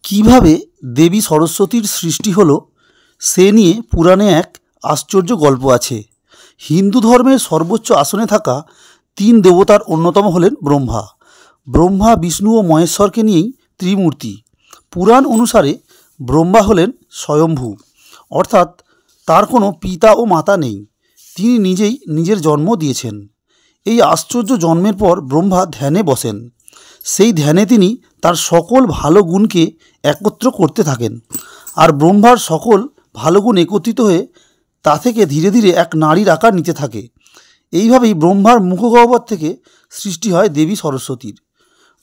কিভাবে দেবী সরস্বতীর সৃষ্টি হলো সে নিয়ে পুরাণে এক আশ্চর্য গল্প আছে। হিন্দু ধর্মের সর্বোচ্চ আসনে থাকা তিন দেবতার অন্যতম হলেন ব্রহ্মা। ব্রহ্মা, বিষ্ণু ও মহেশ্বরকে নিয়েই ত্রিমূর্তি। পুরাণ অনুসারে ব্রহ্মা হলেন স্বয়ম্ভু, অর্থাৎ তার কোনো পিতা ও মাতা নেই, তিনি নিজেই নিজের জন্ম দিয়েছেন। এই আশ্চর্য জন্মের পর ব্রহ্মা ধ্যানে বসেন। সেই ধ্যানে তিনি তার সকল ভালো গুণকে একত্র করতে থাকেন, আর ব্রহ্মার সকল ভালো গুণ একত্রিত হয়ে তা থেকে ধীরে ধীরে এক নারীর আকার নিতে থাকে। এইভাবেই ব্রহ্মার মুখগহ্বর থেকে সৃষ্টি হয় দেবী সরস্বতীর।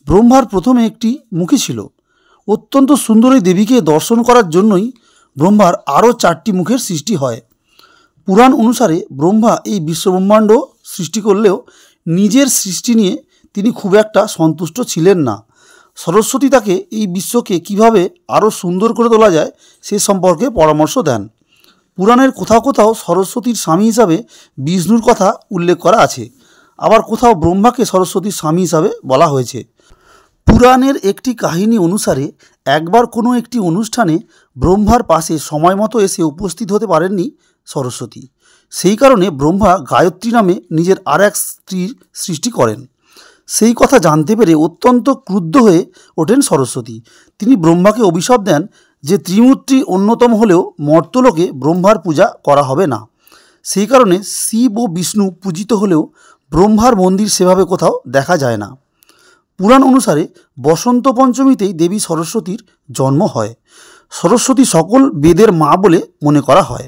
ব্রহ্মার প্রথমে একটি মুখী ছিল। অত্যন্ত সুন্দর এই দেবীকে দর্শন করার জন্যই ব্রহ্মার আরও 4টি মুখের সৃষ্টি হয়। পুরাণ অনুসারে ব্রহ্মা এই বিশ্বব্রহ্মাণ্ড সৃষ্টি করলেও নিজের সৃষ্টি নিয়ে তিনি খুব একটা সন্তুষ্ট ছিলেন না। সরস্বতী তাকে এই বিশ্বকে কিভাবে আরও সুন্দর করে তোলা যায় সে সম্পর্কে পরামর্শ দেন। পুরাণের কোথাও কোথাও সরস্বতীর স্বামী হিসাবে বিষ্ণুর কথা উল্লেখ করা আছে, আবার কোথাও ব্রহ্মাকে সরস্বতীর স্বামী হিসাবে বলা হয়েছে। পুরাণের একটি কাহিনী অনুসারে একবার কোনো একটি অনুষ্ঠানে ব্রহ্মার পাশে সময় মতো এসে উপস্থিত হতে পারেননি সরস্বতী। সেই কারণে ব্রহ্মা গায়ত্রী নামে নিজের আর এক স্ত্রীর সৃষ্টি করেন। সেই কথা জানতে পেরে অত্যন্ত ক্রুদ্ধ হয়ে ওঠেন সরস্বতী। তিনি ব্রহ্মাকে অভিশাপ দেন যে ত্রিমূর্তি অন্যতম হলেও মর্ত্যলোকে ব্রহ্মার পূজা করা হবে না। সেই কারণে শিব ও বিষ্ণু পূজিত হলেও ব্রহ্মার মন্দির সেভাবে কোথাও দেখা যায় না। পুরাণ অনুসারে বসন্ত পঞ্চমীতেই দেবী সরস্বতীর জন্ম হয়। সরস্বতী সকল বেদের মা বলে মনে করা হয়।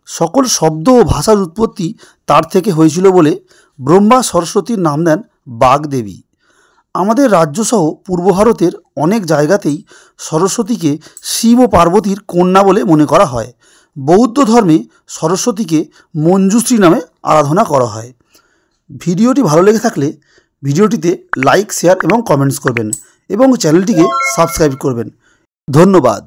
সকল শব্দ ও ভাষার উৎপত্তি তার থেকে হয়েছিল বলে ব্রহ্মা সরস্বতীর নাম দেন বাগদেবী। আমাদের রাজ্যসহ পূর্ব ভারতের অনেক জায়গাতেই সরস্বতীকে শিব ও পার্বতীর কন্যা বলে মনে করা হয়। বৌদ্ধ ধর্মে সরস্বতীকে মঞ্জুশ্রী নামে আরাধনা করা হয়। ভিডিওটি ভালো লেগে থাকলে ভিডিওটিতে লাইক, শেয়ার এবং কমেন্টস করবেন এবং চ্যানেলটিকে সাবস্ক্রাইব করবেন। ধন্যবাদ।